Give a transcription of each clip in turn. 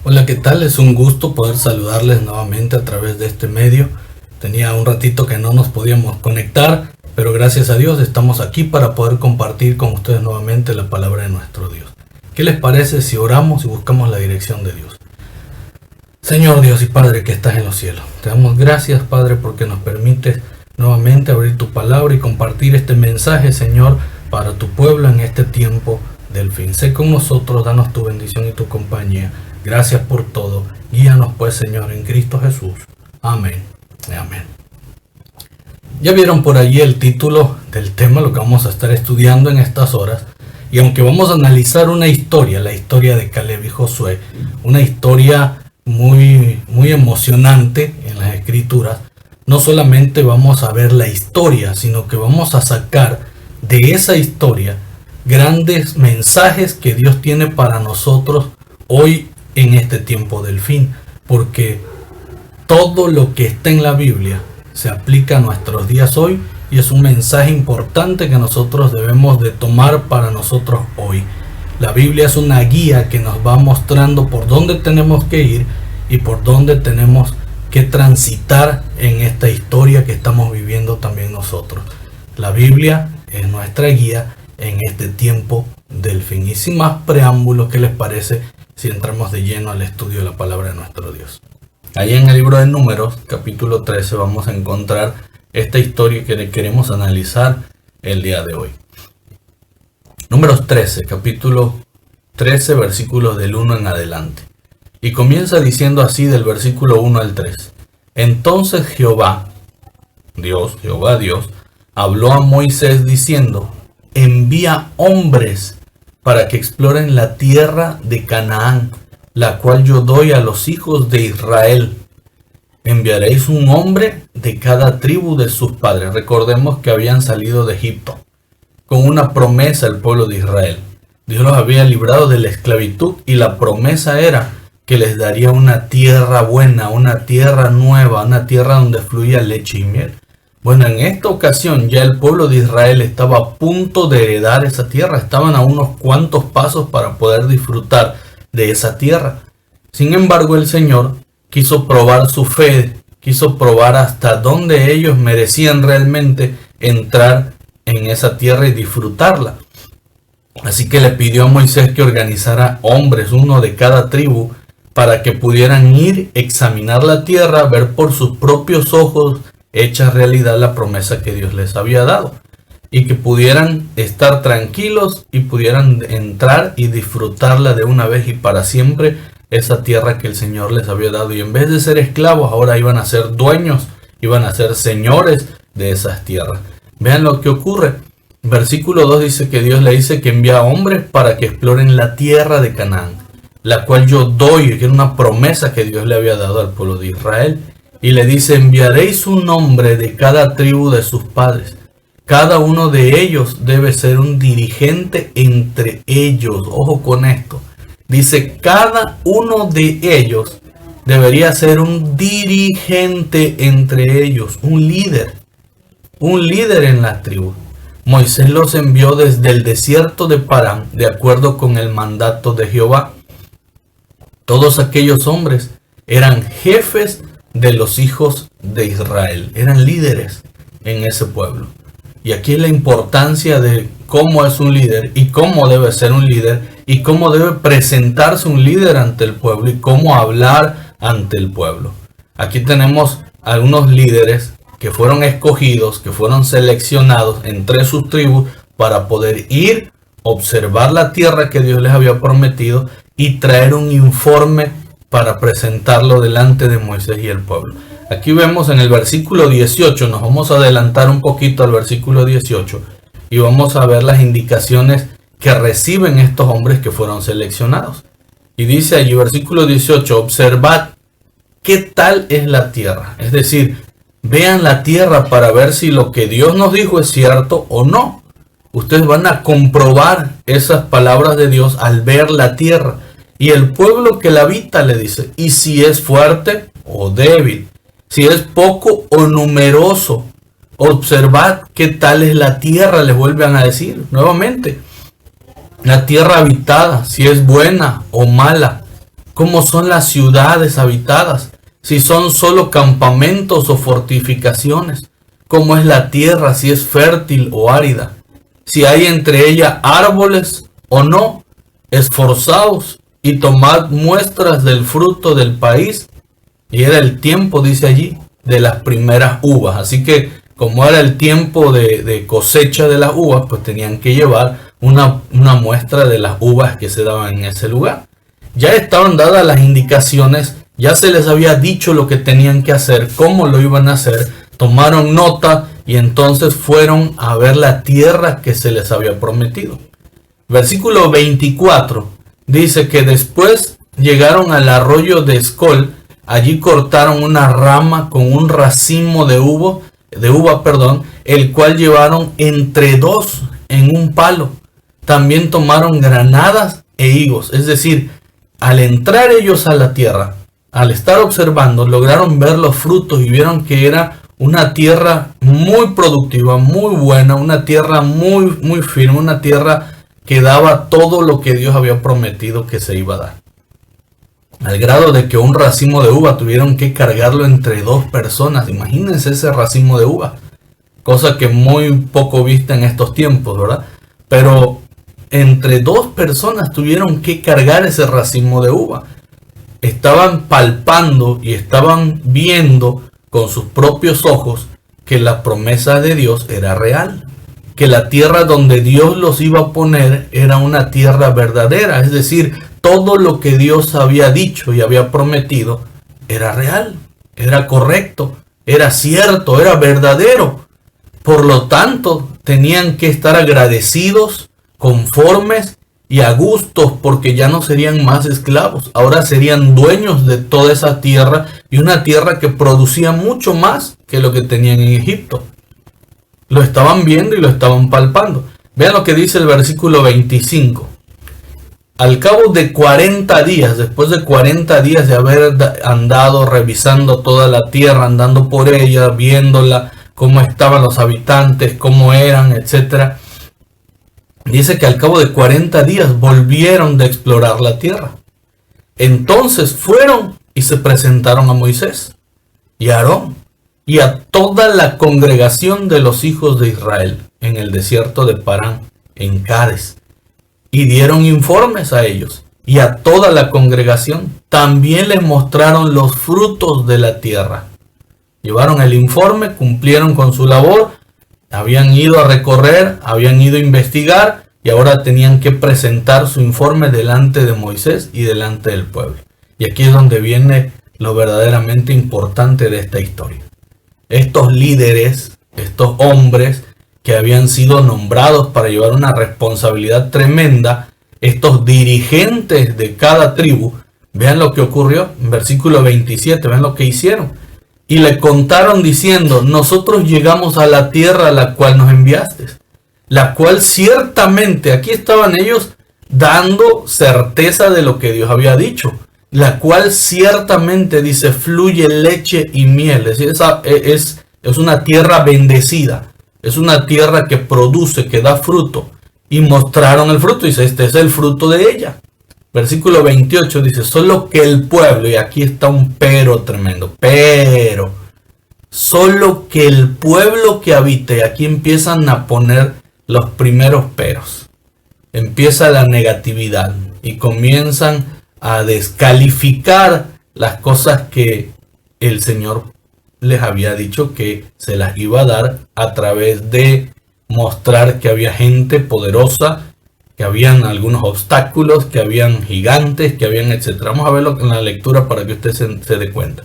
Hola, ¿qué tal? Es un gusto poder saludarles nuevamente a través de este medio. Tenía un ratito que no nos podíamos conectar, pero gracias a Dios estamos aquí para poder compartir con ustedes nuevamente la palabra de nuestro Dios. ¿Qué les parece si oramos y buscamos la dirección de Dios? Señor Dios y Padre que estás en los cielos, te damos gracias, Padre, porque nos permites nuevamente abrir tu palabra y compartir este mensaje, Señor, para tu pueblo en este tiempo del fin. Sé con nosotros, danos tu bendición y tu compañía. Gracias por todo. Guíanos pues, Señor, en Cristo Jesús. Amén. Amén. Ya vieron por allí el título del tema, lo que vamos a estar estudiando en estas horas. Y aunque vamos a analizar una historia, la historia de Caleb y Josué, una historia muy emocionante en las escrituras, no solamente vamos a ver la historia, sino que vamos a sacar de esa historia grandes mensajes que Dios tiene para nosotros hoy en este tiempo del fin, porque todo lo que está en la Biblia se aplica a nuestros días hoy y es un mensaje importante que nosotros debemos de tomar para nosotros hoy. La Biblia es una guía que nos va mostrando por dónde tenemos que ir y por dónde tenemos que transitar en esta historia que estamos viviendo también nosotros. La Biblia es nuestra guía en este tiempo del fin. Y sin más preámbulos, ¿qué les parece si entramos de lleno al estudio de la palabra de nuestro Dios? Ahí en el libro de Números, capítulo 13, vamos a encontrar esta historia que queremos analizar el día de hoy. Números 13, capítulo 13, versículos del 1 en adelante. Y comienza diciendo así del versículo 1 al 3. Entonces Jehová Dios, habló a Moisés diciendo: envía hombres para que exploren la tierra de Canaán, la cual yo doy a los hijos de Israel. Enviaréis un hombre de cada tribu de sus padres. Recordemos que habían salido de Egipto con una promesa al pueblo de Israel. Dios los había librado de la esclavitud y la promesa era que les daría una tierra buena, una tierra nueva, una tierra donde fluía leche y miel. Bueno, en esta ocasión ya el pueblo de Israel estaba a punto de heredar esa tierra. Estaban a unos cuantos pasos para poder disfrutar de esa tierra. Sin embargo, el Señor quiso probar su fe, quiso probar hasta dónde ellos merecían realmente entrar en esa tierra y disfrutarla. Así que le pidió a Moisés que organizara hombres, uno de cada tribu, para que pudieran ir, examinar la tierra, ver por sus propios ojos hecha realidad la promesa que Dios les había dado, y que pudieran estar tranquilos y pudieran entrar y disfrutarla de una vez y para siempre, esa tierra que el Señor les había dado. Y en vez de ser esclavos, ahora iban a ser dueños, iban a ser señores de esas tierras. Vean lo que ocurre. Versículo 2 dice que Dios le dice que envía hombres para que exploren la tierra de Canaán, la cual yo doy, que era una promesa que Dios le había dado al pueblo de Israel. Y le dice: enviaréis un hombre de cada tribu de sus padres. Cada uno de ellos debe ser un dirigente entre ellos. Ojo con esto. Dice, cada uno de ellos debería ser un dirigente entre ellos, un líder en la tribu. Moisés los envió desde el desierto de Parán, de acuerdo con el mandato de Jehová. Todos aquellos hombres eran jefes de los hijos de Israel, eran líderes en ese pueblo. Y aquí la importancia de cómo es un líder y cómo debe ser un líder y cómo debe presentarse un líder ante el pueblo y cómo hablar ante el pueblo. Aquí tenemos algunos líderes que fueron escogidos, que fueron seleccionados entre sus tribus para poder ir, observar la tierra que Dios les había prometido y traer un informe para presentarlo delante de Moisés y el pueblo. Aquí vemos en el versículo 18, nos vamos a adelantar un poquito al versículo 18 y vamos a ver las indicaciones que reciben estos hombres que fueron seleccionados. Y dice allí, versículo 18, observad qué tal es la tierra. Es decir, vean la tierra para ver si lo que Dios nos dijo es cierto o no. Ustedes van a comprobar esas palabras de Dios al ver la tierra. Y el pueblo que la habita, le dice, y si es fuerte o débil, si es poco o numeroso, observad qué tal es la tierra, les vuelven a decir nuevamente. La tierra habitada, si es buena o mala, cómo son las ciudades habitadas, si son solo campamentos o fortificaciones, cómo es la tierra, si es fértil o árida, si hay entre ella árboles o no. Esforzaos y tomad muestras del fruto del país. Y era el tiempo, dice allí, de las primeras uvas. Así que como era el tiempo de cosecha de las uvas, pues tenían que llevar una muestra de las uvas que se daban en ese lugar. Ya estaban dadas las indicaciones, ya se les había dicho lo que tenían que hacer, cómo lo iban a hacer, tomaron nota y entonces fueron a ver la tierra que se les había prometido. Versículo 24 dice que después llegaron al arroyo de Escol, allí cortaron una rama con un racimo de uva, el cual llevaron entre dos en un palo. También tomaron granadas e higos, es decir, al entrar ellos a la tierra, al estar observando, lograron ver los frutos y vieron que era una tierra muy productiva, muy buena, una tierra muy firme, una tierra que daba todo lo que Dios había prometido que se iba a dar. Al grado de que un racimo de uva tuvieron que cargarlo entre dos personas. Imagínense ese racimo de uva. Cosa que muy poco vista en estos tiempos, ¿verdad? Pero entre dos personas tuvieron que cargar ese racimo de uva. Estaban palpando y estaban viendo con sus propios ojos que la promesa de Dios era real. Que la tierra donde Dios los iba a poner era una tierra verdadera. Es decir, todo lo que Dios había dicho y había prometido era real, era correcto, era cierto, era verdadero. Por lo tanto, tenían que estar agradecidos, conformes y a gustos, porque ya no serían más esclavos. Ahora serían dueños de toda esa tierra, y una tierra que producía mucho más que lo que tenían en Egipto. Lo estaban viendo y lo estaban palpando. Vean lo que dice el versículo 25. Al cabo de 40 días, después de 40 días de haber andado revisando toda la tierra, andando por ella, viéndola, cómo estaban los habitantes, cómo eran, etc. Dice que al cabo de 40 días volvieron de explorar la tierra. Entonces fueron y se presentaron a Moisés y a Aarón y a toda la congregación de los hijos de Israel en el desierto de Parán, en Cades, y dieron informes a ellos y a toda la congregación. También les mostraron los frutos de la tierra. Llevaron el informe, cumplieron con su labor, habían ido a recorrer, habían ido a investigar y ahora tenían que presentar su informe delante de Moisés y delante del pueblo. Y aquí es donde viene lo verdaderamente importante de esta historia. Estos líderes, estos hombres que habían sido nombrados para llevar una responsabilidad tremenda, estos dirigentes de cada tribu, vean lo que ocurrió en versículo 27, vean lo que hicieron. Y le contaron diciendo: nosotros llegamos a la tierra a la cual nos enviaste, la cual ciertamente, aquí estaban ellos dando certeza de lo que Dios había dicho, la cual ciertamente, dice, fluye leche y miel. Es decir, es una tierra bendecida, es una tierra que produce, que da fruto. Y mostraron el fruto, dice, este es el fruto de ella. Versículo 28 dice: solo que el pueblo, y aquí está un pero tremendo, pero, solo que el pueblo que habita, y aquí empiezan a poner los primeros peros. Empieza la negatividad y comienzan a descalificar las cosas que el Señor les había dicho que se las iba a dar, a través de mostrar que había gente poderosa, que habían algunos obstáculos, que habían gigantes, que habían etcétera. Vamos a verlo en la lectura para que usted se dé cuenta.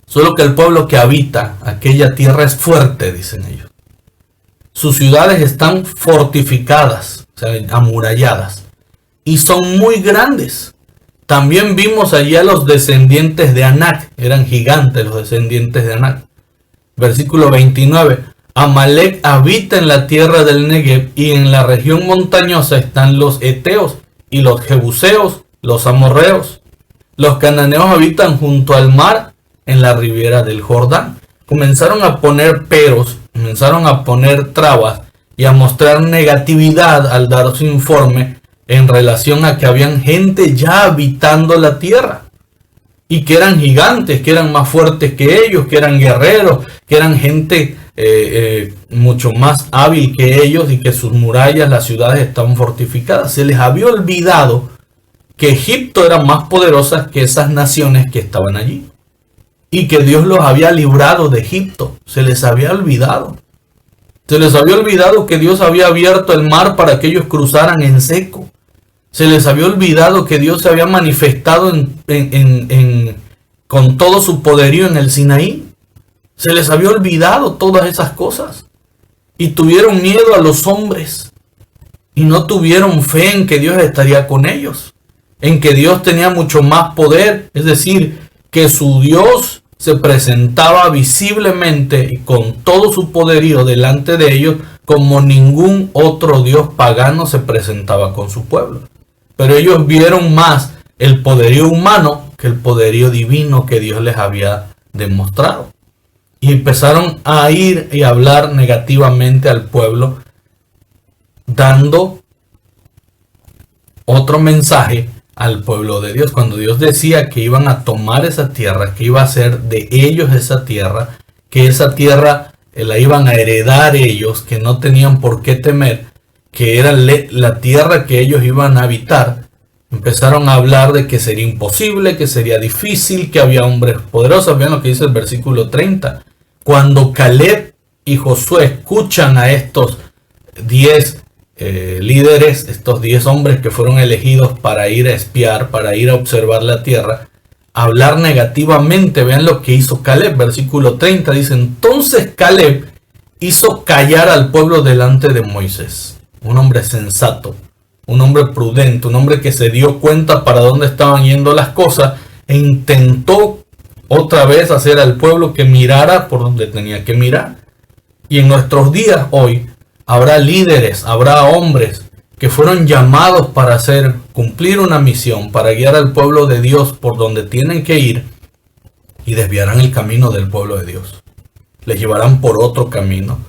Solo que el pueblo que habita aquella tierra es fuerte, dicen ellos. Sus ciudades están fortificadas, o sea, amuralladas, y son muy grandes. También vimos allí a los descendientes de Anac. Eran gigantes los descendientes de Anac. Versículo 29. Amalek habita en la tierra del Negev, y en la región montañosa están los heteos y los jebuseos, los amorreos. Los cananeos habitan junto al mar, en la ribera del Jordán. Comenzaron a poner peros, comenzaron a poner trabas y a mostrar negatividad al dar su informe en relación a que habían gente ya habitando la tierra y que eran gigantes, que eran más fuertes que ellos, que eran guerreros, que eran gente mucho más hábil que ellos y que sus murallas, las ciudades estaban fortificadas. Se les había olvidado que Egipto era más poderosa que esas naciones que estaban allí y que Dios los había librado de Egipto. Se les había olvidado. Se les había olvidado que Dios había abierto el mar para que ellos cruzaran en seco. Se les había olvidado que Dios se había manifestado con todo su poderío en el Sinaí. Se les había olvidado todas esas cosas. Y tuvieron miedo a los hombres. Y no tuvieron fe en que Dios estaría con ellos. En que Dios tenía mucho más poder. Es decir, que su Dios se presentaba visiblemente y con todo su poderío delante de ellos, como ningún otro Dios pagano se presentaba con su pueblo. Pero ellos vieron más el poderío humano que el poderío divino que Dios les había demostrado. Y empezaron a ir y hablar negativamente al pueblo, dando otro mensaje al pueblo de Dios. Cuando Dios decía que iban a tomar esa tierra, que iba a ser de ellos esa tierra, que esa tierra la iban a heredar ellos, que no tenían por qué temer, que era la tierra que ellos iban a habitar, empezaron a hablar de que sería imposible, que sería difícil, que había hombres poderosos. Vean lo que dice el versículo 30. Cuando Caleb y Josué escuchan a estos 10 líderes, estos 10 hombres que fueron elegidos para ir a espiar, para ir a observar la tierra, hablar negativamente, vean lo que hizo Caleb. Versículo 30 dice: entonces Caleb hizo callar al pueblo delante de Moisés. Un hombre sensato, un hombre prudente, un hombre que se dio cuenta para dónde estaban yendo las cosas e intentó otra vez hacer al pueblo que mirara por donde tenía que mirar. Y en nuestros días hoy habrá líderes, habrá hombres que fueron llamados para cumplir una misión, para guiar al pueblo de Dios por donde tienen que ir, y desviarán el camino del pueblo de Dios. Les llevarán por otro camino.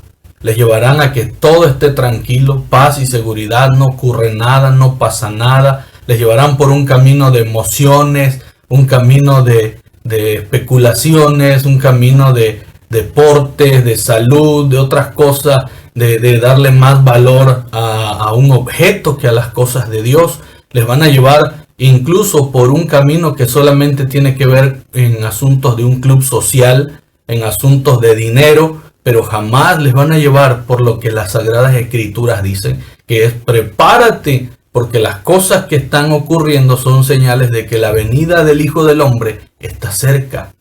Les llevarán a que todo esté tranquilo, paz y seguridad, no ocurre nada, no pasa nada. Les llevarán por un camino de emociones, un camino de especulaciones, un camino de deportes, de salud, de otras cosas, de darle más valor a un objeto que a las cosas de Dios. Les van a llevar incluso por un camino que solamente tiene que ver en asuntos de un club social, en asuntos de dinero, pero jamás les van a llevar por lo que las Sagradas Escrituras dicen, que es: prepárate, porque las cosas que están ocurriendo son señales de que la venida del Hijo del Hombre está cerca.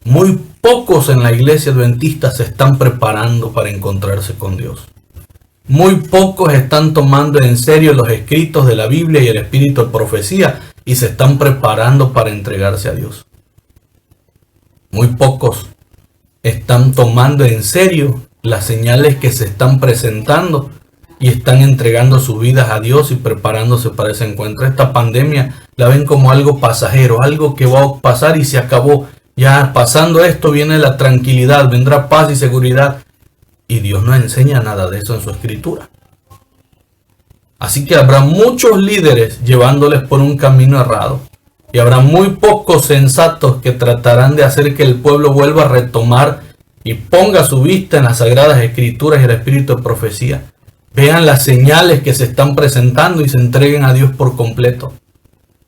Muy pocos en la iglesia adventista se están preparando para encontrarse con Dios. Muy pocos están tomando en serio los escritos de la Biblia y el espíritu de profecía y se están preparando para entregarse a Dios. Muy pocos están tomando en serio las señales que se están presentando y están entregando sus vidas a Dios y preparándose para ese encuentro. Esta pandemia la ven como algo pasajero, algo que va a pasar y se acabó. Ya pasando esto viene la tranquilidad, vendrá paz y seguridad. Y Dios no enseña nada de eso en su escritura. Así que habrá muchos líderes llevándoles por un camino errado. Y habrá muy pocos sensatos que tratarán de hacer que el pueblo vuelva a retomar y ponga su vista en las Sagradas Escrituras y el espíritu de profecía. Vean las señales que se están presentando y se entreguen a Dios por completo.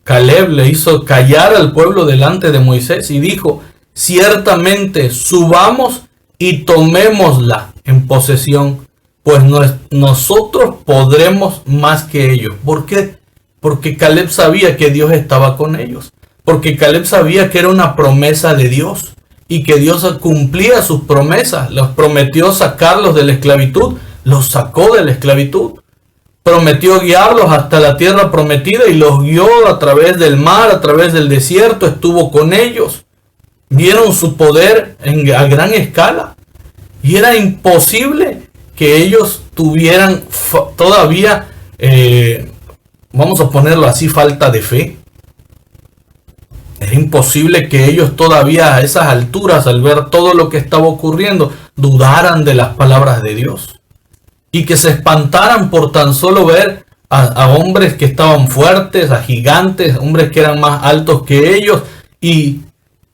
Caleb le hizo callar al pueblo delante de Moisés y dijo: ciertamente subamos y tomémosla en posesión, pues nosotros podremos más que ellos. ¿Por qué? Porque Caleb sabía que Dios estaba con ellos. Porque Caleb sabía que era una promesa de Dios y que Dios cumplía sus promesas. Los prometió sacarlos de la esclavitud, los sacó de la esclavitud. Prometió guiarlos hasta la tierra prometida y los guió a través del mar, a través del desierto, estuvo con ellos. Vieron su poder a gran escala y era imposible que ellos tuvieran todavía, vamos a ponerlo así, falta de fe. Es imposible que ellos todavía a esas alturas, al ver todo lo que estaba ocurriendo, dudaran de las palabras de Dios. Y que se espantaran por tan solo ver a hombres que estaban fuertes, a gigantes, hombres que eran más altos que ellos, y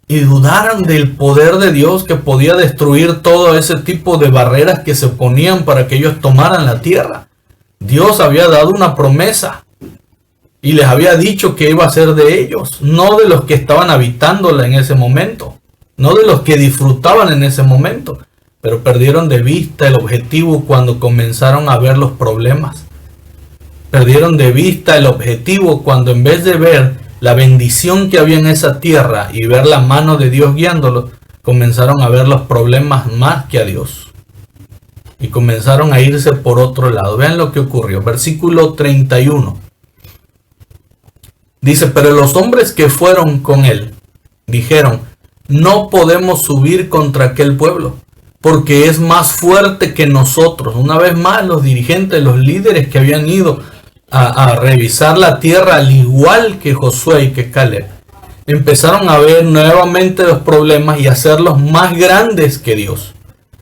dudaran del poder de Dios que podía destruir todo ese tipo de barreras que se ponían para que ellos tomaran la tierra. Dios había dado una promesa y les había dicho que iba a ser de ellos, no de los que estaban habitándola en ese momento, no de los que disfrutaban en ese momento, pero perdieron de vista el objetivo cuando comenzaron a ver los problemas. Perdieron de vista el objetivo cuando, en vez de ver la bendición que había en esa tierra y ver la mano de Dios guiándolos, comenzaron a ver los problemas más que a Dios. Y comenzaron a irse por otro lado. Vean lo que ocurrió. Versículo 31. Dice: pero los hombres que fueron con él dijeron: no podemos subir contra aquel pueblo, porque es más fuerte que nosotros. Una vez más, los dirigentes, los líderes que habían ido a revisar la tierra, al igual que Josué y que Caleb, empezaron a ver nuevamente los problemas y hacerlos más grandes que Dios.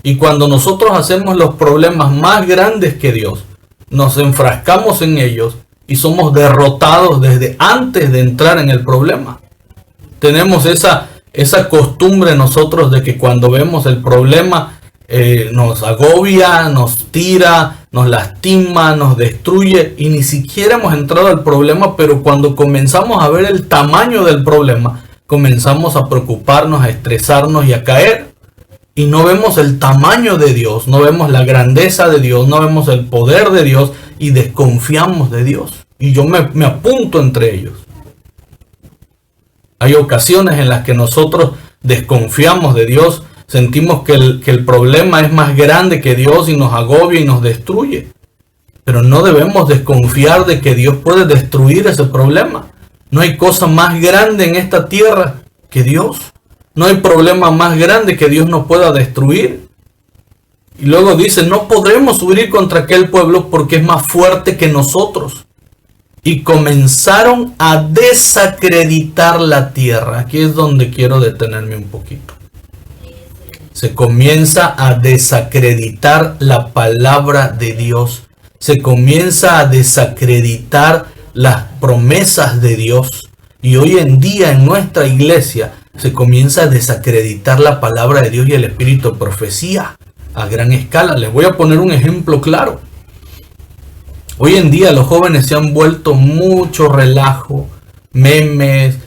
Y cuando nosotros hacemos los problemas más grandes que Dios, nos enfrascamos en ellos y somos derrotados desde antes de entrar en el problema. Tenemos esa costumbre nosotros de que cuando vemos el problema nos agobia, nos tira, nos lastima, nos destruye, y ni siquiera hemos entrado al problema, pero cuando comenzamos a ver el tamaño del problema, comenzamos a preocuparnos, a estresarnos y a caer. Y no vemos el tamaño de Dios, no vemos la grandeza de Dios, no vemos el poder de Dios y desconfiamos de Dios. Y yo me apunto entre ellos. Hay ocasiones en las que nosotros desconfiamos de Dios, sentimos que el problema es más grande que Dios y nos agobia y nos destruye. Pero no debemos desconfiar de que Dios puede destruir ese problema. No hay cosa más grande en esta tierra que Dios. No hay problema más grande que Dios no pueda destruir. Y luego dice: no podremos subir contra aquel pueblo porque es más fuerte que nosotros. Y comenzaron a desacreditar la tierra. Aquí es donde quiero detenerme un poquito. Se comienza a desacreditar la palabra de Dios. Se comienza a desacreditar las promesas de Dios. Y hoy en día en nuestra iglesia se comienza a desacreditar la palabra de Dios y el espíritu de profecía a gran escala. Les voy a poner un ejemplo claro. Hoy en día los jóvenes se han vuelto mucho relajo, memes,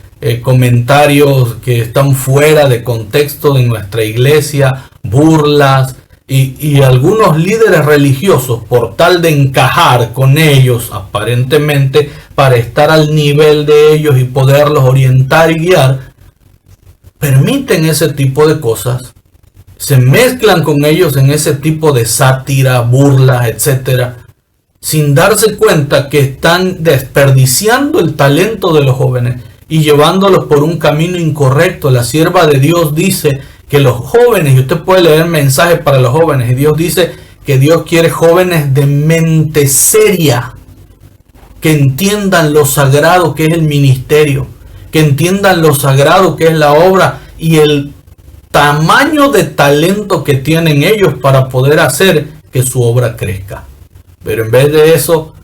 comentarios que están fuera de contexto de nuestra iglesia, burlas, y algunos líderes religiosos, por tal de encajar con ellos aparentemente, para estar al nivel de ellos y poderlos orientar y guiar, permiten ese tipo de cosas, se mezclan con ellos en ese tipo de sátira, burlas, etcétera, sin darse cuenta que están desperdiciando el talento de los jóvenes y llevándolos por un camino incorrecto. La sierva de Dios dice que los jóvenes, y usted puede leer mensajes para los jóvenes, y Dios dice que Dios quiere jóvenes de mente seria, que entiendan lo sagrado que es el ministerio, que entiendan lo sagrado que es la obra y el tamaño de talento que tienen ellos para poder hacer que su obra crezca. Pero en vez de eso,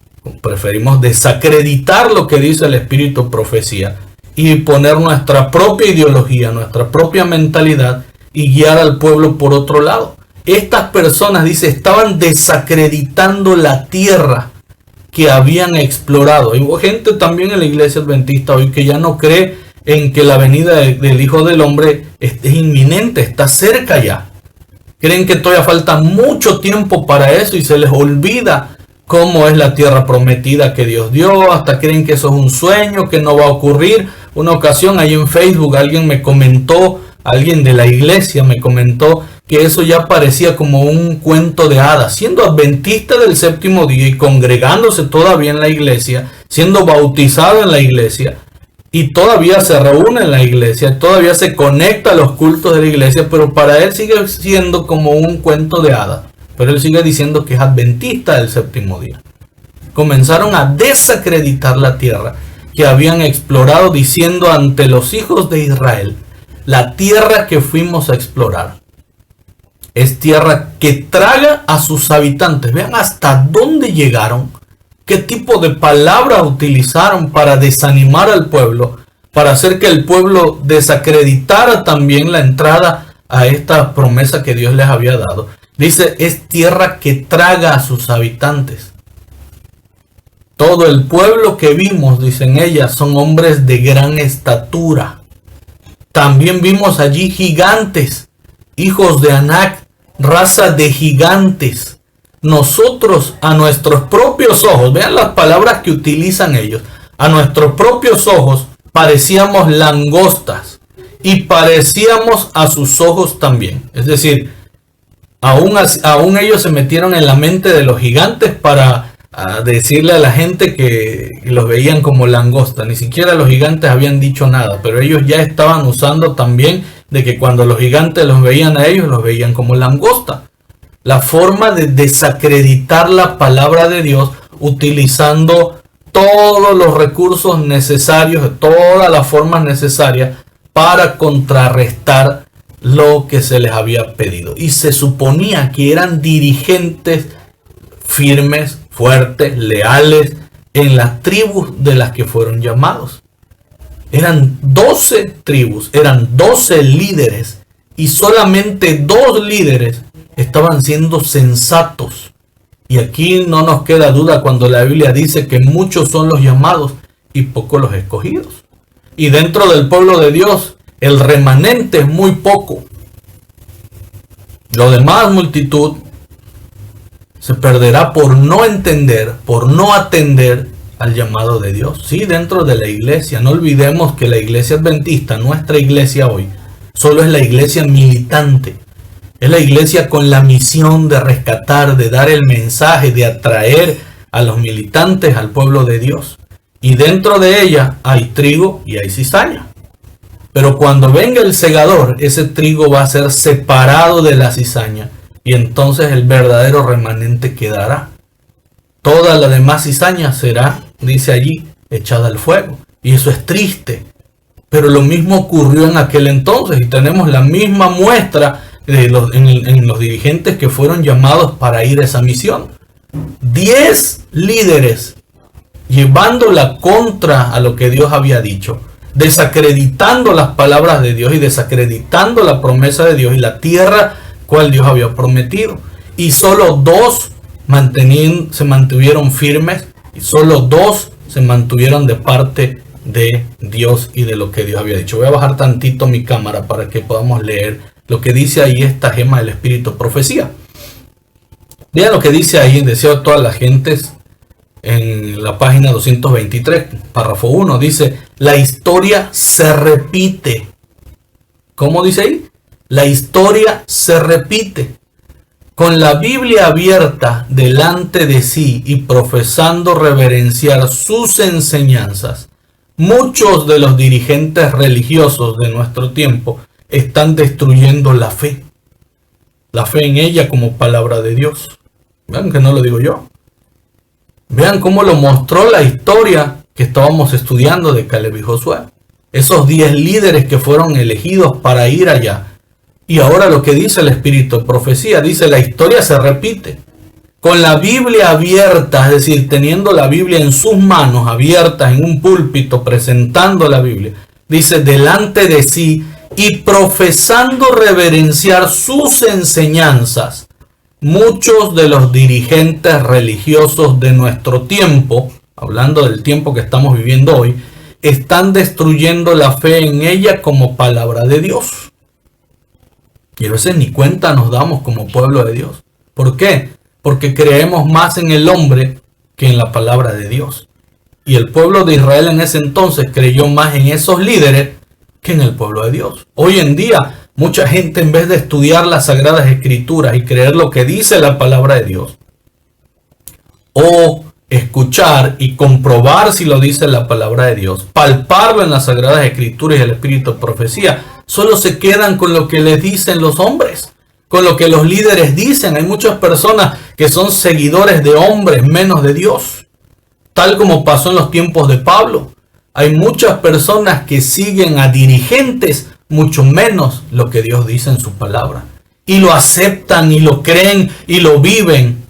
preferimos desacreditar lo que dice el espíritu profecía y poner nuestra propia ideología, nuestra propia mentalidad y guiar al pueblo por otro lado. Estas personas, dice, estaban desacreditando la tierra que habían explorado. Hay gente también en la iglesia adventista hoy que ya no cree en que la venida del Hijo del Hombre es inminente, está cerca ya. Creen que todavía falta mucho tiempo para eso y se les olvida cómo es la tierra prometida que Dios dio. Hasta creen que eso es un sueño, que no va a ocurrir. Una ocasión ahí en Facebook alguien me comentó, alguien de la iglesia me comentó que eso ya parecía como un cuento de hadas. Siendo adventista del séptimo día y congregándose todavía en la iglesia, siendo bautizado en la iglesia, y todavía se reúne en la iglesia, todavía se conecta a los cultos de la iglesia, pero para él sigue siendo como un cuento de hadas. Pero él sigue diciendo que es adventista del séptimo día. Comenzaron a desacreditar la tierra que habían explorado, diciendo ante los hijos de Israel: la tierra que fuimos a explorar es tierra que traga a sus habitantes. Vean hasta dónde llegaron ¿Qué tipo de palabras utilizaron para desanimar al pueblo? Para hacer que el pueblo desacreditara también la entrada a esta promesa que Dios les había dado. Dice, es tierra que traga a sus habitantes. Todo el pueblo que vimos, dicen ellas, son hombres de gran estatura. También vimos allí gigantes, hijos de Anac, raza de gigantes. Nosotros a nuestros propios ojos, vean las palabras que utilizan ellos, a nuestros propios ojos parecíamos langostas y parecíamos a sus ojos también. Es decir, aún ellos se metieron en la mente de los gigantes para decirle a la gente que los veían como langosta. Ni siquiera los gigantes habían dicho nada, pero ellos ya estaban usando también de que cuando los gigantes los veían a ellos, los veían como langosta. La forma de desacreditar la palabra de Dios utilizando todos los recursos necesarios, todas las formas necesarias para contrarrestar lo que se les había pedido. Y se suponía que eran dirigentes firmes, fuertes, leales en las tribus de las que fueron llamados. Eran 12 tribus, eran 12 líderes y solamente 2 líderes estaban siendo sensatos. Y aquí no nos queda duda cuando la Biblia dice que muchos son los llamados y pocos los escogidos. Y dentro del pueblo de Dios, el remanente es muy poco. Lo demás, multitud, se perderá por no entender, por no atender al llamado de Dios. Sí, dentro de la iglesia. No olvidemos que la iglesia adventista, nuestra iglesia hoy, solo es la iglesia militante. Es la iglesia con la misión de rescatar, de dar el mensaje, de atraer a los militantes al pueblo de Dios. Y dentro de ella hay trigo y hay cizaña. Pero cuando venga el segador, ese trigo va a ser separado de la cizaña. Y entonces el verdadero remanente quedará. Toda la demás cizaña será, dice allí, echada al fuego. Y eso es triste. Pero lo mismo ocurrió en aquel entonces. Y tenemos la misma muestra en los dirigentes que fueron llamados para ir a esa misión. 10 líderes llevando la contra a lo que Dios había dicho, desacreditando las palabras de Dios y desacreditando la promesa de Dios y la tierra cual Dios había prometido. Y solo 2 se mantuvieron firmes y solo 2 se mantuvieron de parte de Dios y de lo que Dios había dicho. Voy a bajar tantito mi cámara para que podamos leer lo que dice ahí esta gema del Espíritu, profecía. Vean lo que dice ahí en Deseo a todas las gentes en la página 223, párrafo 1. Dice, la historia se repite. ¿Cómo dice ahí? La historia se repite. Con la Biblia abierta delante de sí y profesando reverenciar sus enseñanzas, muchos de los dirigentes religiosos de nuestro tiempo están destruyendo la fe en ella como palabra de Dios. Vean que no lo digo yo. Vean cómo lo mostró la historia que estábamos estudiando de Caleb y Josué. Esos 10 líderes que fueron elegidos para ir allá. Y ahora lo que dice el Espíritu de profecía, dice la historia se repite. Con la Biblia abierta, es decir, teniendo la Biblia en sus manos abiertas en un púlpito, presentando la Biblia, dice delante de sí y profesando reverenciar sus enseñanzas, muchos de los dirigentes religiosos de nuestro tiempo, hablando del tiempo que estamos viviendo hoy, están destruyendo la fe en ella como palabra de Dios. Y a veces ni cuenta nos damos como pueblo de Dios. ¿Por qué? Porque creemos más en el hombre que en la palabra de Dios. Y el pueblo de Israel en ese entonces creyó más en esos líderes que en el pueblo de Dios. Hoy en día, mucha gente en vez de estudiar las Sagradas Escrituras y creer lo que dice la palabra de Dios, o escuchar y comprobar si lo dice la palabra de Dios, palparlo en las Sagradas Escrituras y el Espíritu de profecía, solo se quedan con lo que les dicen los hombres, con lo que los líderes dicen. Hay muchas personas que son seguidores de hombres menos de Dios, tal como pasó en los tiempos de Pablo. Hay muchas personas que siguen a dirigentes mucho menos lo que Dios dice en su palabra. Y lo aceptan y lo creen y lo viven.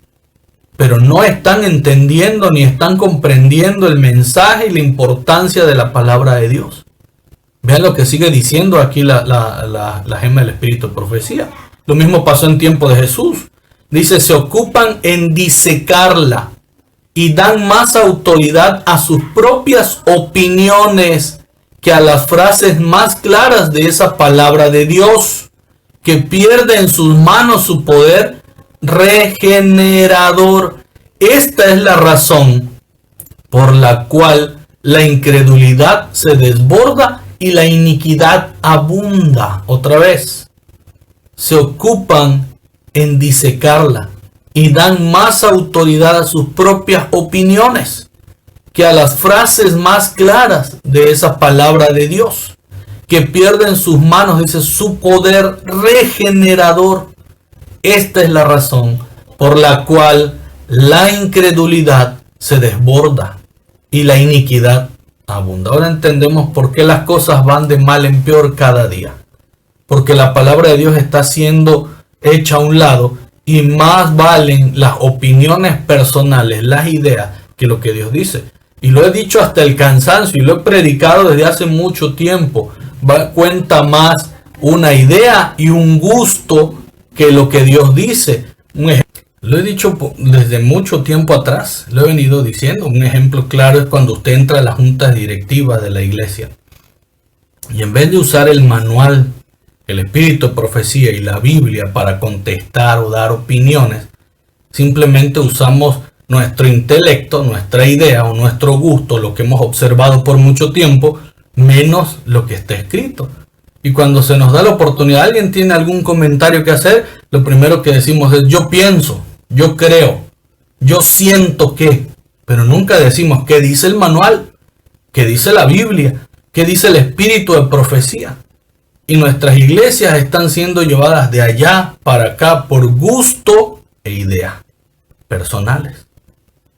pero no están entendiendo ni están comprendiendo el mensaje y la importancia de la palabra de Dios. Vean lo que sigue diciendo aquí la gema del espíritu de profecía. Lo mismo pasó en tiempo de Jesús. Dice, se ocupan en disecarla y dan más autoridad a sus propias opiniones que a las frases más claras de esa palabra de Dios, que pierde en sus manos su poder regenerador. Esta es la razón por la cual la incredulidad se desborda y la iniquidad abunda. Otra vez, se ocupan en disecarla y dan más autoridad a sus propias opiniones que a las frases más claras de esa palabra de Dios, que pierde en sus manos, dice, su poder regenerador. Esta es la razón por la cual la incredulidad se desborda y la iniquidad abunda. Ahora entendemos por qué las cosas van de mal en peor cada día. Porque la palabra de Dios está siendo hecha a un lado y más valen las opiniones personales, las ideas, que lo que Dios dice. Y lo he dicho hasta el cansancio y lo he predicado desde hace mucho tiempo. Cuenta más una idea y un gusto que lo que Dios dice. Lo he dicho desde mucho tiempo atrás, lo he venido diciendo. Un ejemplo claro es cuando usted entra a las juntas directivas de la iglesia y en vez de usar el manual, el espíritu de profecía y la Biblia para contestar o dar opiniones, simplemente usamos nuestro intelecto, nuestra idea o nuestro gusto, lo que hemos observado por mucho tiempo, menos lo que está escrito. Y cuando se nos da la oportunidad, alguien tiene algún comentario que hacer, lo primero que decimos es yo pienso, yo creo, yo siento que, pero nunca decimos qué dice el manual, qué dice la Biblia, qué dice el espíritu de profecía. Y nuestras iglesias están siendo llevadas de allá para acá por gusto e ideas personales.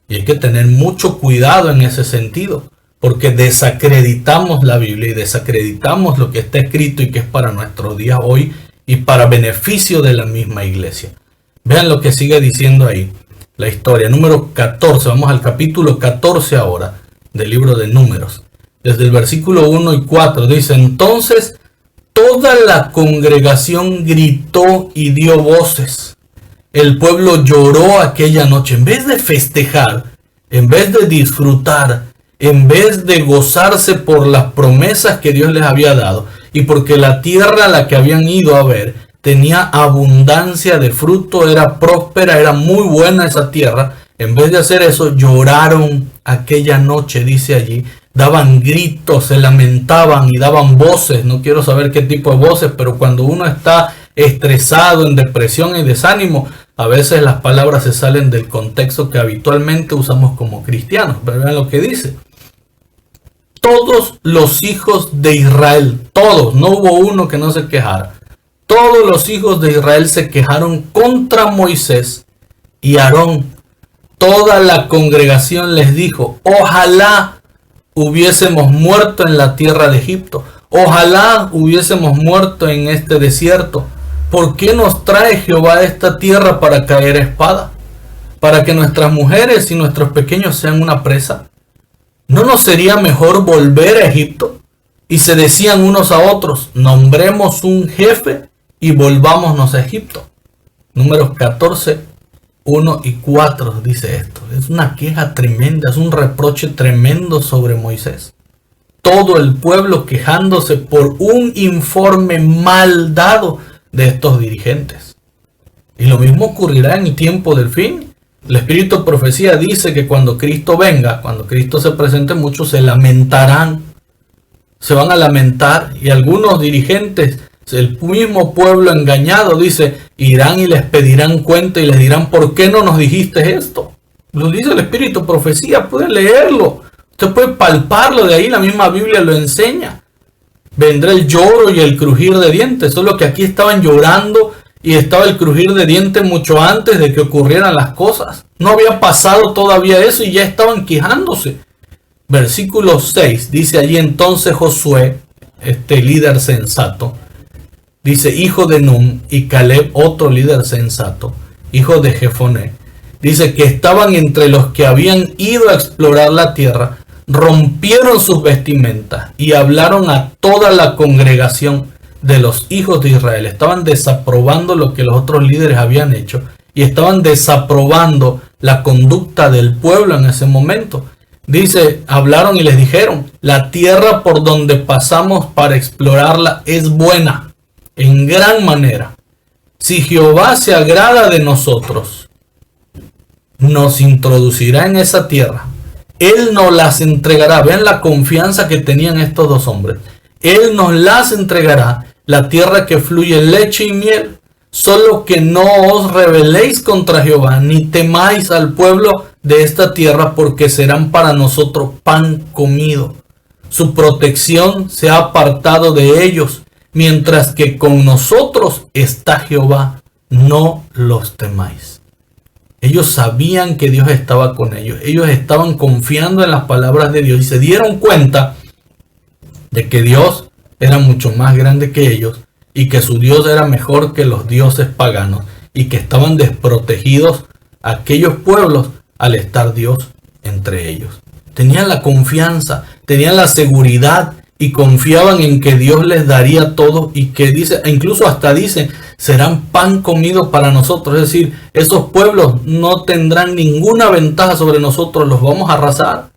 Y hay que tener mucho cuidado en ese sentido, porque desacreditamos la Biblia y desacreditamos lo que está escrito y que es para nuestro día hoy y para beneficio de la misma iglesia. Vean lo que sigue diciendo ahí la historia. Número 14, vamos al capítulo 14 ahora del libro de Números. Desde el versículo 1 y 4 dice, entonces toda la congregación gritó y dio voces. El pueblo lloró aquella noche. En vez de festejar, en vez de disfrutar, en vez de gozarse por las promesas que Dios les había dado y porque la tierra a la que habían ido a ver tenía abundancia de fruto, era próspera, era muy buena esa tierra, en vez de hacer eso, lloraron aquella noche, dice allí, daban gritos, se lamentaban y daban voces. No quiero saber qué tipo de voces, pero cuando uno está estresado, en depresión y desánimo, a veces las palabras se salen del contexto que habitualmente usamos como cristianos. Pero vean lo que dice. Todos los hijos de Israel, todos, no hubo uno que no se quejara. Todos los hijos de Israel se quejaron contra Moisés y Aarón. Toda la congregación les dijo, ojalá hubiésemos muerto en la tierra de Egipto. Ojalá hubiésemos muerto en este desierto. ¿Por qué nos trae Jehová a esta tierra para caer a espada? ¿Para que nuestras mujeres y nuestros pequeños sean una presa? ¿No nos sería mejor volver a Egipto? Y se decían unos a otros, nombremos un jefe y volvámonos a Egipto. Números 14, 1 y 4 dice esto. Es una queja tremenda, es un reproche tremendo sobre Moisés. Todo el pueblo quejándose por un informe mal dado de estos dirigentes. Y lo mismo ocurrirá en el tiempo del fin. El espíritu de profecía dice que cuando Cristo venga, cuando Cristo se presente, muchos se lamentarán. Se van a lamentar y algunos dirigentes, el mismo pueblo engañado, dice, irán y les pedirán cuenta y les dirán, ¿por qué no nos dijiste esto? Lo dice el espíritu de profecía, puede leerlo. Usted puede palparlo, de ahí la misma Biblia lo enseña. Vendrá el lloro y el crujir de dientes. Solo que aquí estaban llorando y estaba el crujir de dientes mucho antes de que ocurrieran las cosas. No había pasado todavía eso y ya estaban quejándose. Versículo 6 dice allí entonces Josué, este líder sensato, dice hijo de Nun, y Caleb, otro líder sensato, hijo de Jefoné, dice que estaban entre los que habían ido a explorar la tierra, rompieron sus vestimentas y hablaron a toda la congregación de los hijos de Israel. Estaban desaprobando lo que los otros líderes habían hecho y estaban desaprobando la conducta del pueblo en ese momento. Dice, hablaron y les dijeron: la tierra por donde pasamos para explorarla es buena en gran manera. Si Jehová se agrada de nosotros, nos introducirá en esa tierra. Él nos las entregará. Vean la confianza que tenían estos dos hombres. Él nos las entregará, la tierra que fluye leche y miel. Solo que no os rebeléis contra Jehová, ni temáis al pueblo de esta tierra, porque serán para nosotros pan comido. Su protección se ha apartado de ellos, mientras que con nosotros está Jehová. No los temáis. Ellos sabían que Dios estaba con ellos. Ellos estaban confiando en las palabras de Dios y se dieron cuenta de que Dios era mucho más grande que ellos y que su Dios era mejor que los dioses paganos y que estaban desprotegidos aquellos pueblos al estar Dios entre ellos. Tenían la confianza, tenían la seguridad y confiaban en que Dios les daría todo, y que dice, incluso hasta dice, serán pan comido para nosotros. Es decir, esos pueblos no tendrán ninguna ventaja sobre nosotros, los vamos a arrasar.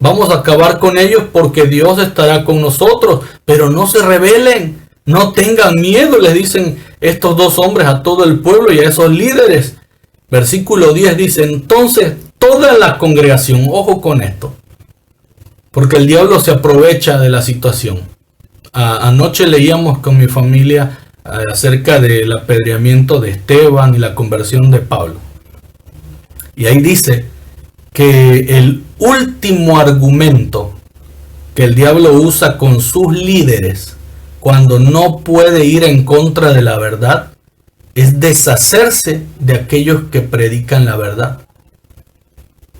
Vamos a acabar con ellos porque Dios estará con nosotros, pero no se rebelen, no tengan miedo, les dicen estos dos hombres a todo el pueblo y a esos líderes. Versículo 10 dice, entonces toda la congregación, ojo con esto, porque el diablo se aprovecha de la situación. Anoche leíamos con mi familia acerca del apedreamiento de Esteban y la conversión de Pablo. Y ahí dice que el último argumento que el diablo usa con sus líderes cuando no puede ir en contra de la verdad es deshacerse de aquellos que predican la verdad.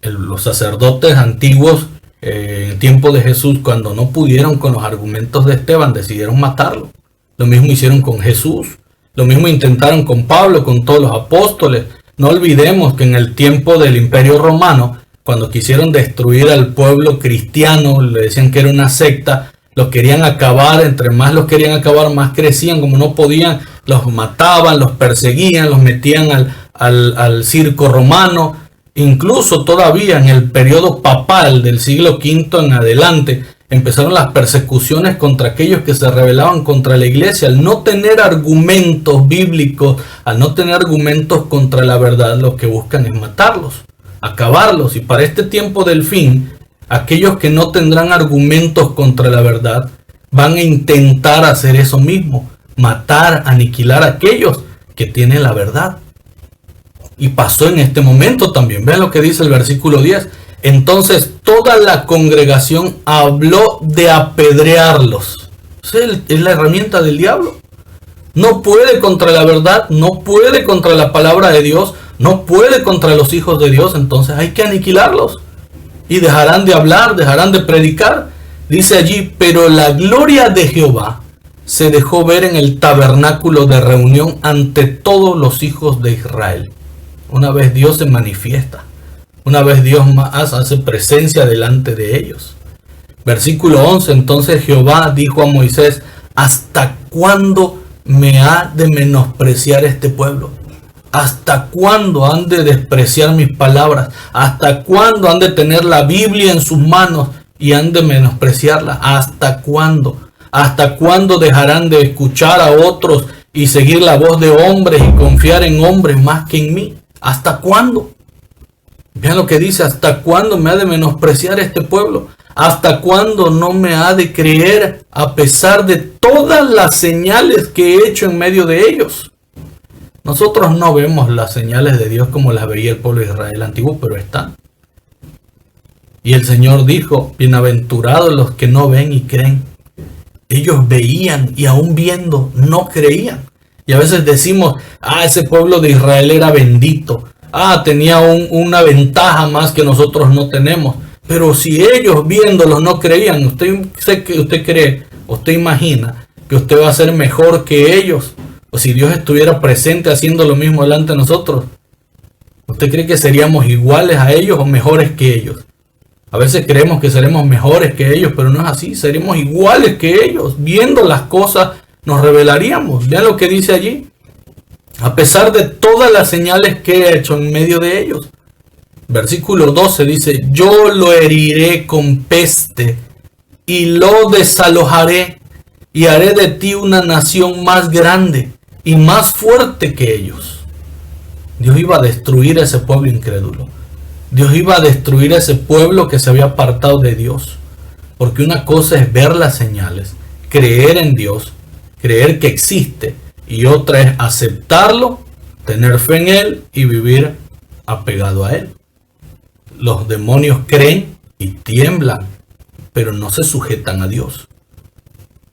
Los sacerdotes antiguos en el tiempo de Jesús, cuando no pudieron con los argumentos de Esteban, decidieron matarlo. Lo mismo hicieron con Jesús, lo mismo intentaron con Pablo, con todos los apóstoles. No olvidemos que en el tiempo del Imperio Romano, cuando quisieron destruir al pueblo cristiano, le decían que era una secta, los querían acabar, entre más los querían acabar, más crecían. Como no podían, los mataban, los perseguían, los metían al circo romano. Incluso todavía en el periodo papal del siglo V en adelante, empezaron las persecuciones contra aquellos que se rebelaban contra la iglesia. Al no tener argumentos bíblicos, al no tener argumentos contra la verdad, lo que buscan es matarlos, acabarlos. Y para este tiempo del fin, aquellos que no tendrán argumentos contra la verdad van a intentar hacer eso mismo, matar, aniquilar a aquellos que tienen la verdad. Y pasó en este momento también. Vean lo que dice el versículo 10. Entonces toda la congregación habló de apedrearlos. Es la herramienta del diablo. No puede contra la verdad, no puede contra la palabra de Dios, no puede contra los hijos de Dios. Entonces hay que aniquilarlos. Y dejarán de hablar, dejarán de predicar. Dice allí, pero la gloria de Jehová se dejó ver en el tabernáculo de reunión ante todos los hijos de Israel. Una vez Dios se manifiesta, una vez Dios más hace presencia delante de ellos. Versículo 11, entonces Jehová dijo a Moisés, ¿hasta cuándo me ha de menospreciar este pueblo? ¿Hasta cuándo han de despreciar mis palabras? ¿Hasta cuándo han de tener la Biblia en sus manos y han de menospreciarla? ¿Hasta cuándo? ¿Hasta cuándo dejarán de escuchar a otros y seguir la voz de hombres y confiar en hombres más que en mí? ¿Hasta cuándo? Vean lo que dice, ¿hasta cuándo me ha de menospreciar este pueblo? ¿Hasta cuándo no me ha de creer a pesar de todas las señales que he hecho en medio de ellos? Nosotros no vemos las señales de Dios como las veía el pueblo de Israel antiguo, pero están. Y el Señor dijo, bienaventurados los que no ven y creen. Ellos veían y aún viendo no creían. Y a veces decimos, ese pueblo de Israel era bendito. Tenía una ventaja más que nosotros no tenemos. Pero si ellos viéndolos no creían, usted cree, usted imagina que usted va a ser mejor que ellos. O si Dios estuviera presente haciendo lo mismo delante de nosotros. ¿Usted cree que seríamos iguales a ellos o mejores que ellos? A veces creemos que seremos mejores que ellos, pero no es así. Seremos iguales que ellos. Viendo las cosas nos revelaríamos. Vean lo que dice allí. A pesar de todas las señales que he hecho en medio de ellos. Versículo 12 dice, yo lo heriré con peste y lo desalojaré y haré de ti una nación más grande y más fuerte que ellos. Dios iba a destruir a ese pueblo incrédulo. Dios iba a destruir a ese pueblo que se había apartado de Dios. Porque una cosa es ver las señales, creer en Dios, creer que existe. Y otra es aceptarlo, tener fe en Él y vivir apegado a Él. Los demonios creen y tiemblan, pero no se sujetan a Dios.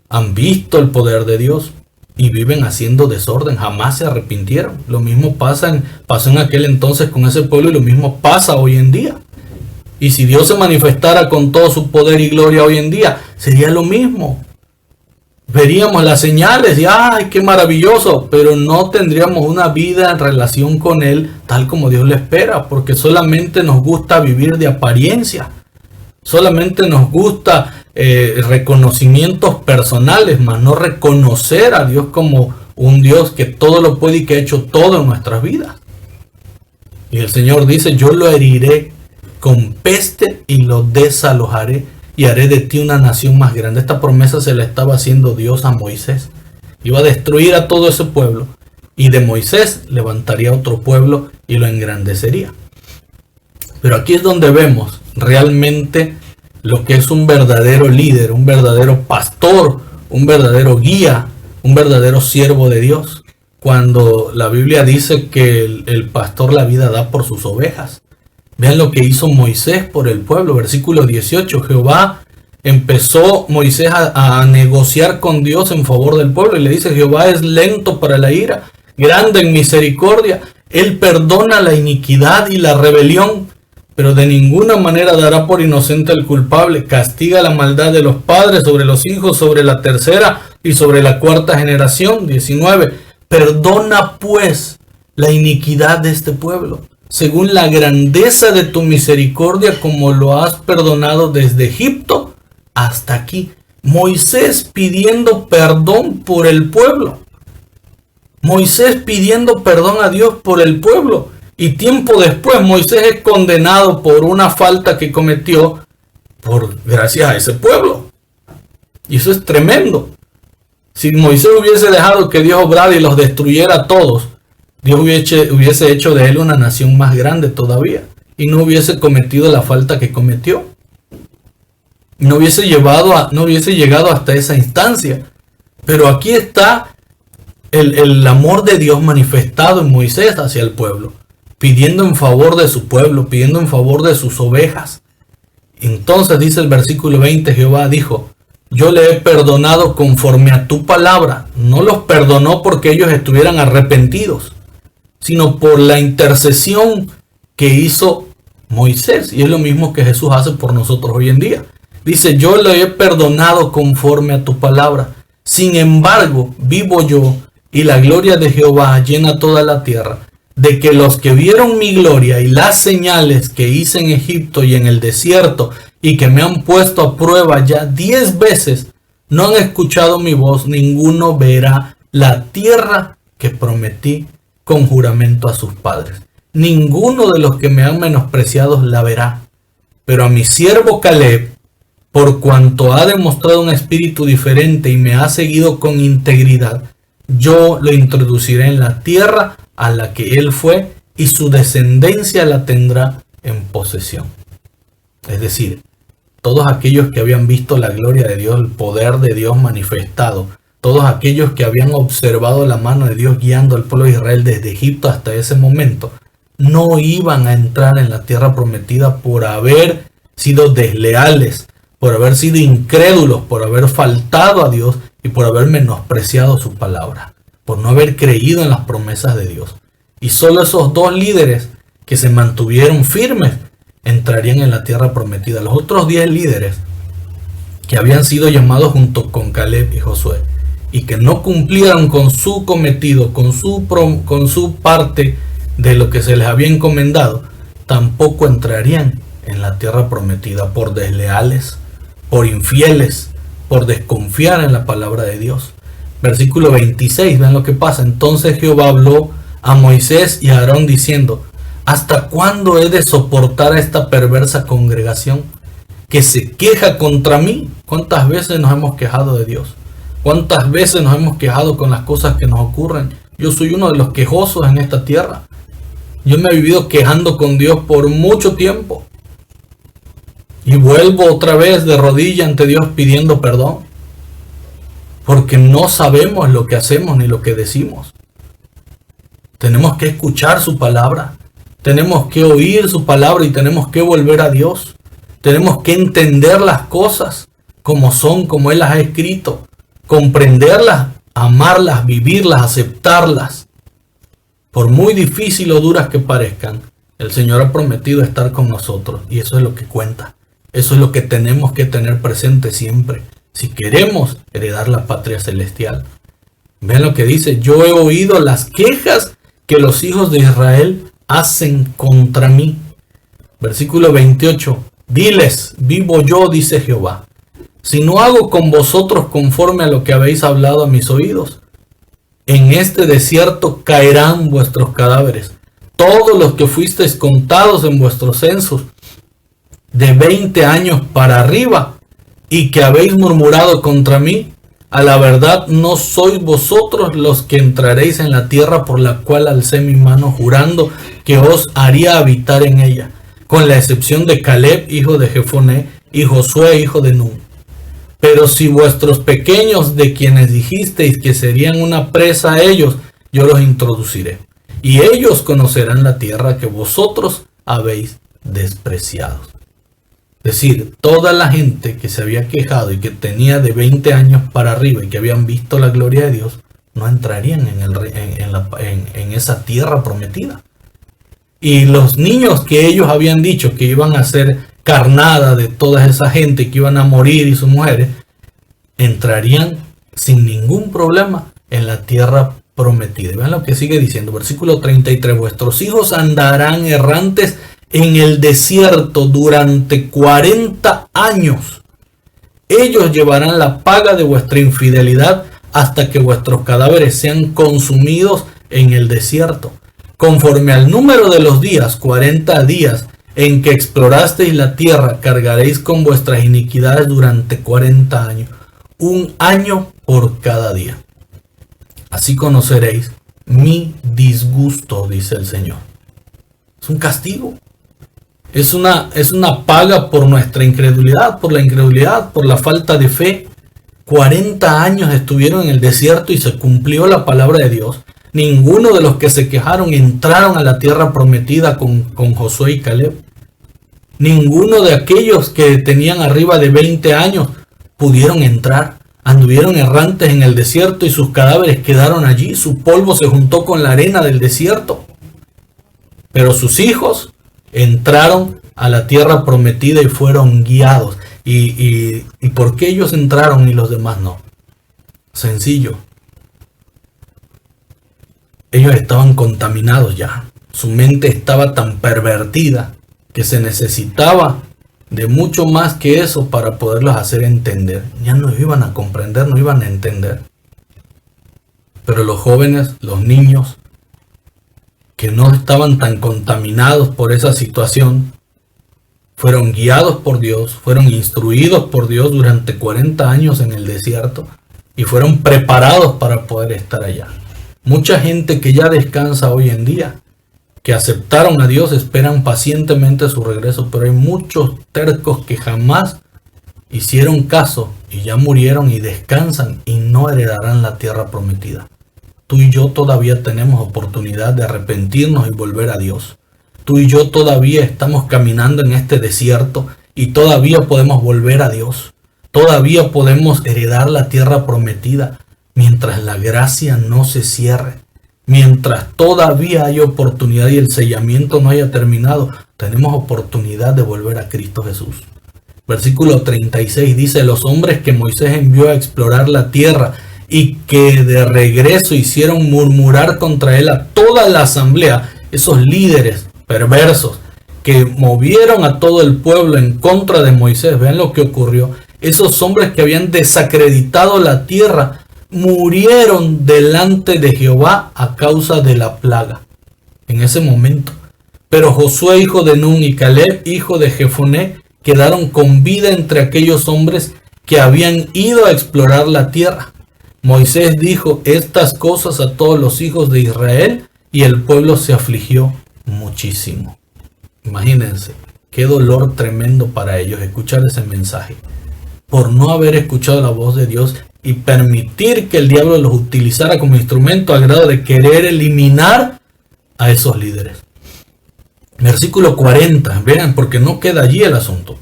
Han visto el poder de Dios y viven haciendo desorden, jamás se arrepintieron. Lo mismo pasó en aquel entonces con ese pueblo y lo mismo pasa hoy en día. Y si Dios se manifestara con todo su poder y gloria hoy en día, sería lo mismo. Veríamos las señales y ¡ay, qué maravilloso! Pero no tendríamos una vida en relación con Él tal como Dios le espera, porque solamente nos gusta vivir de apariencia. Solamente nos gusta reconocimientos personales, mas no reconocer a Dios como un Dios que todo lo puede y que ha hecho todo en nuestras vidas. Y el Señor dice, yo lo heriré con peste y lo desalojaré y haré de ti una nación más grande. Esta promesa se la estaba haciendo Dios a Moisés. Iba a destruir a todo ese pueblo y de Moisés levantaría otro pueblo y lo engrandecería. Pero aquí es donde vemos realmente lo que es un verdadero líder, un verdadero pastor, un verdadero guía, un verdadero siervo de Dios. Cuando la Biblia dice que el pastor la vida da por sus ovejas. Vean lo que hizo Moisés por el pueblo. Versículo 18. Moisés a negociar con Dios en favor del pueblo. Y le dice, Jehová es lento para la ira, grande en misericordia. Él perdona la iniquidad y la rebelión, pero de ninguna manera dará por inocente al culpable. Castiga la maldad de los padres sobre los hijos, sobre la tercera y sobre la cuarta generación. 19. Perdona pues la iniquidad de este pueblo, según la grandeza de tu misericordia, como lo has perdonado desde Egipto hasta aquí. Moisés pidiendo perdón por el pueblo. Moisés pidiendo perdón a Dios por el pueblo. Y tiempo después Moisés es condenado por una falta que cometió gracias a ese pueblo. Y eso es tremendo. Si Moisés hubiese dejado que Dios obrara y los destruyera a todos, Dios hubiese hecho de él una nación más grande todavía. Y no hubiese cometido la falta que cometió. No hubiese llegado hasta esa instancia. Pero aquí está el amor de Dios manifestado en Moisés hacia el pueblo. Pidiendo en favor de su pueblo, pidiendo en favor de sus ovejas. Entonces dice el versículo 20, Jehová dijo, yo le he perdonado conforme a tu palabra. No los perdonó porque ellos estuvieran arrepentidos, sino por la intercesión que hizo Moisés. Y es lo mismo que Jesús hace por nosotros hoy en día. Dice, yo le he perdonado conforme a tu palabra. Sin embargo, vivo yo y la gloria de Jehová llena toda la tierra, de que los que vieron mi gloria y las señales que hice en Egipto y en el desierto y que me han puesto a prueba ya 10 veces, no han escuchado mi voz, ninguno verá la tierra que prometí con juramento a sus padres. Ninguno de los que me han menospreciado la verá. Pero a mi siervo Caleb, por cuanto ha demostrado un espíritu diferente y me ha seguido con integridad, yo lo introduciré en la tierra a la que él fue, y su descendencia la tendrá en posesión. Es decir, todos aquellos que habían visto la gloria de Dios, el poder de Dios manifestado, todos aquellos que habían observado la mano de Dios guiando al pueblo de Israel desde Egipto hasta ese momento, no iban a entrar en la tierra prometida por haber sido desleales, por haber sido incrédulos, por haber faltado a Dios y por haber menospreciado su palabra, por no haber creído en las promesas de Dios. Y solo esos 2 líderes que se mantuvieron firmes entrarían en la tierra prometida. Los otros 10 líderes que habían sido llamados junto con Caleb y Josué y que no cumplieron con su cometido, con su parte de lo que se les había encomendado, tampoco entrarían en la tierra prometida por desleales, por infieles, por desconfiar en la palabra de Dios. Versículo 26, vean lo que pasa. Entonces Jehová habló a Moisés y a Aarón diciendo: ¿hasta cuándo he de soportar a esta perversa congregación que se queja contra mí? ¿Cuántas veces nos hemos quejado de Dios? ¿Cuántas veces nos hemos quejado con las cosas que nos ocurren? Yo soy uno de los quejosos en esta tierra. Yo me he vivido quejando con Dios por mucho tiempo. Y vuelvo otra vez de rodilla ante Dios pidiendo perdón. Porque no sabemos lo que hacemos ni lo que decimos. Tenemos que escuchar su palabra. Tenemos que oír su palabra y tenemos que volver a Dios. Tenemos que entender las cosas como son, como Él las ha escrito. Comprenderlas, amarlas, vivirlas, aceptarlas. Por muy difícil o duras que parezcan, el Señor ha prometido estar con nosotros. Y eso es lo que cuenta. Eso es lo que tenemos que tener presente siempre, si queremos heredar la patria celestial. Vean lo que dice: yo he oído las quejas que los hijos de Israel hacen contra mí. Versículo 28. Diles: vivo yo, dice Jehová, si no hago con vosotros conforme a lo que habéis hablado a mis oídos, en este desierto caerán vuestros cadáveres, todos los que fuisteis contados en vuestros censos, de 20 años para arriba, y que habéis murmurado contra mí. A la verdad no sois vosotros los que entraréis en la tierra por la cual alcé mi mano jurando que os haría habitar en ella, con la excepción de Caleb, hijo de Jefoné, y Josué, hijo de Nun. Pero si vuestros pequeños, de quienes dijisteis que serían una presa a ellos, yo los introduciré, y ellos conocerán la tierra que vosotros habéis despreciado. Es decir, toda la gente que se había quejado y que tenía de 20 años para arriba y que habían visto la gloria de Dios, no entrarían en esa tierra prometida. Y los niños que ellos habían dicho que iban a ser carnada de toda esa gente, que iban a morir, y sus mujeres, entrarían sin ningún problema en la tierra prometida. Y vean lo que sigue diciendo, versículo 33, vuestros hijos andarán errantes en el desierto durante 40 años. Ellos llevarán la paga de vuestra infidelidad hasta que vuestros cadáveres sean consumidos en el desierto. Conforme al número de los días, 40 días en que explorasteis la tierra, cargaréis con vuestras iniquidades durante 40 años, un año por cada día. Así conoceréis mi disgusto, dice el Señor. Es un castigo. Es una paga por nuestra incredulidad, por la falta de fe. 40 años estuvieron en el desierto y se cumplió la palabra de Dios. Ninguno de los que se quejaron entraron a la tierra prometida con Josué y Caleb. Ninguno de aquellos que tenían arriba de 20 años pudieron entrar. Anduvieron errantes en el desierto y sus cadáveres quedaron allí. Su polvo se juntó con la arena del desierto. Pero sus hijos entraron a la tierra prometida y fueron guiados. ¿Y por qué ellos entraron y los demás no? Sencillo. Ellos estaban contaminados ya. Su mente estaba tan pervertida que se necesitaba de mucho más que eso para poderlos hacer entender. Ya no iban a comprender, no iban a entender. Pero los jóvenes, los niños, que no estaban tan contaminados por esa situación, fueron guiados por Dios, fueron instruidos por Dios durante 40 años en el desierto y fueron preparados para poder estar allá. Mucha gente que ya descansa hoy en día, que aceptaron a Dios, esperan pacientemente su regreso, pero hay muchos tercos que jamás hicieron caso y ya murieron y descansan y no heredarán la tierra prometida. Tú y yo todavía tenemos oportunidad de arrepentirnos y volver a Dios. Tú y yo todavía estamos caminando en este desierto y todavía podemos volver a Dios. Todavía podemos heredar la tierra prometida mientras la gracia no se cierre. Mientras todavía hay oportunidad y el sellamiento no haya terminado, tenemos oportunidad de volver a Cristo Jesús. Versículo 36 dice: los hombres que Moisés envió a explorar la tierra y que de regreso hicieron murmurar contra él a toda la asamblea, esos líderes perversos que movieron a todo el pueblo en contra de Moisés. Vean lo que ocurrió. Esos hombres que habían desacreditado la tierra murieron delante de Jehová a causa de la plaga en ese momento. Pero Josué, hijo de Nun, y Caleb, hijo de Jefoné, quedaron con vida entre aquellos hombres que habían ido a explorar la tierra. Moisés dijo estas cosas a todos los hijos de Israel, y el pueblo se afligió muchísimo. Imagínense, qué dolor tremendo para ellos escuchar ese mensaje, por no haber escuchado la voz de Dios y permitir que el diablo los utilizara como instrumento al grado de querer eliminar a esos líderes. Versículo 40, vean, porque no queda allí el asunto.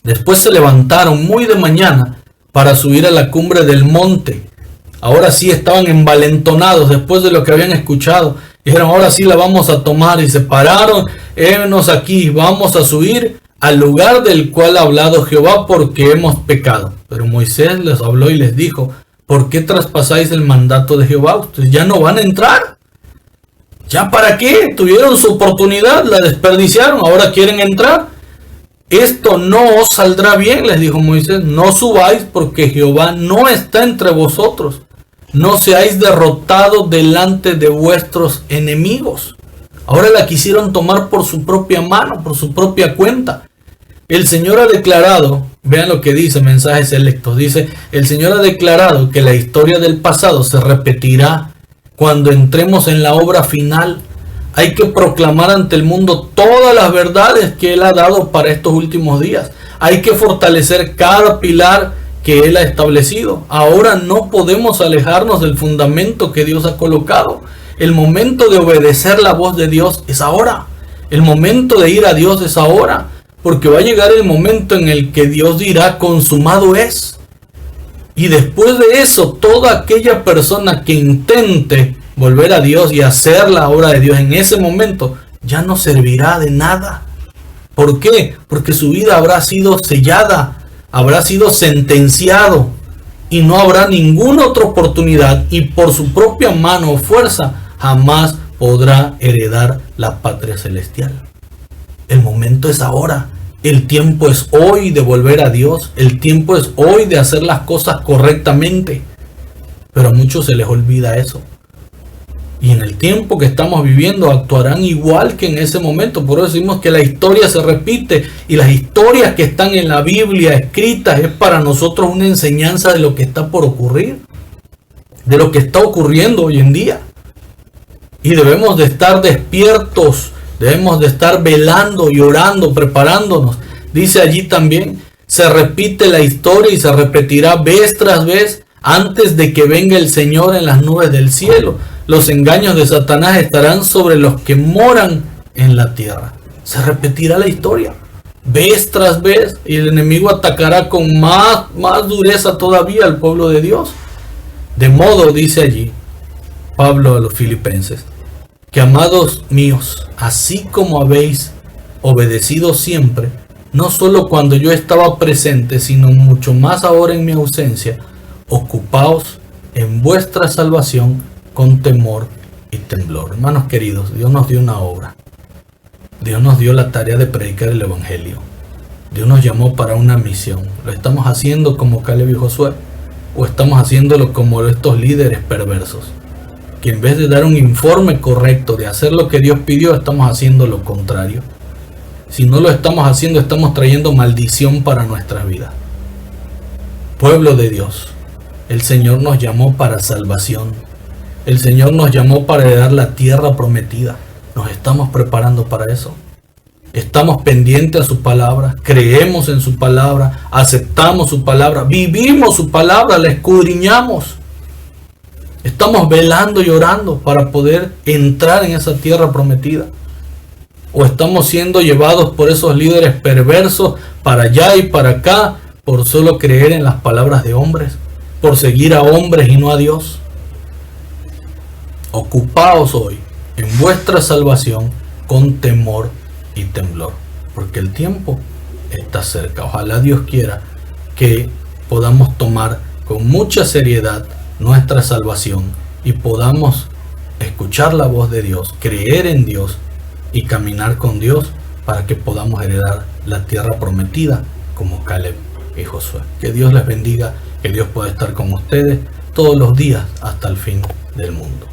Después se levantaron muy de mañana para subir a la cumbre del monte. Ahora sí estaban envalentonados después de lo que habían escuchado. Dijeron, ahora sí la vamos a tomar, y se pararon, hénos aquí, vamos a subir al lugar del cual ha hablado Jehová, porque hemos pecado. Pero Moisés les habló y les dijo, ¿por qué traspasáis el mandato de Jehová? Ustedes ya no van a entrar. ¿Ya para qué? Tuvieron su oportunidad, la desperdiciaron, ahora quieren entrar. Esto no os saldrá bien, les dijo Moisés, no subáis, porque Jehová no está entre vosotros. No seáis derrotados delante de vuestros enemigos. Ahora la quisieron tomar por su propia mano, por su propia cuenta. El Señor ha declarado, vean lo que dice Mensajes Selectos, dice, el Señor ha declarado que la historia del pasado se repetirá cuando entremos en la obra final. Hay que proclamar ante el mundo todas las verdades que Él ha dado para estos últimos días. Hay que fortalecer cada pilar que Él ha establecido. Ahora no podemos alejarnos del fundamento que Dios ha colocado. El momento de obedecer la voz de Dios es ahora. El momento de ir a Dios es ahora. Porque va a llegar el momento en el que Dios dirá, consumado es. Y después de eso, toda aquella persona que intente volver a Dios y hacer la obra de Dios en ese momento, ya no servirá de nada. ¿Por qué? Porque su vida habrá sido sellada, habrá sido sentenciado, y no habrá ninguna otra oportunidad, y por su propia mano o fuerza jamás podrá heredar la patria celestial. El momento es ahora. El tiempo es hoy de volver a Dios. El tiempo es hoy de hacer las cosas correctamente. Pero a muchos se les olvida eso. Y en el tiempo que estamos viviendo actuarán igual que en ese momento. Por eso decimos que la historia se repite. Y las historias que están en la Biblia escritas es para nosotros una enseñanza de lo que está por ocurrir. De lo que está ocurriendo hoy en día. Y debemos de estar despiertos. Debemos de estar velando y orando, preparándonos. Dice allí también, se repite la historia y se repetirá vez tras vez antes de que venga el Señor en las nubes del cielo. Los engaños de Satanás estarán sobre los que moran en la tierra. Se repetirá la historia vez tras vez, y el enemigo atacará con más dureza todavía al pueblo de Dios. De modo, dice allí Pablo a los filipenses, que amados míos, así como habéis obedecido siempre, no solo cuando yo estaba presente, sino mucho más ahora en mi ausencia, ocupaos en vuestra salvación con temor y temblor. Hermanos queridos, Dios nos dio una obra. Dios nos dio la tarea de predicar el Evangelio. Dios nos llamó para una misión. ¿Lo estamos haciendo como Caleb y Josué? ¿O estamos haciéndolo como estos líderes perversos? Que en vez de dar un informe correcto, de hacer lo que Dios pidió, estamos haciendo lo contrario. Si no lo estamos haciendo, estamos trayendo maldición para nuestra vida. Pueblo de Dios, el Señor nos llamó para salvación. El Señor nos llamó para heredar la tierra prometida. Nos estamos preparando para eso. Estamos pendientes a su palabra, creemos en su palabra, aceptamos su palabra, vivimos su palabra, la escudriñamos. Estamos velando y orando para poder entrar en esa tierra prometida. O estamos siendo llevados por esos líderes perversos para allá y para acá por solo creer en las palabras de hombres, por seguir a hombres y no a Dios. Ocupaos hoy en vuestra salvación con temor y temblor, porque el tiempo está cerca. Ojalá Dios quiera que podamos tomar con mucha seriedad nuestra salvación y podamos escuchar la voz de Dios, creer en Dios y caminar con Dios para que podamos heredar la tierra prometida como Caleb y Josué. Que Dios les bendiga, que Dios pueda estar con ustedes todos los días hasta el fin del mundo.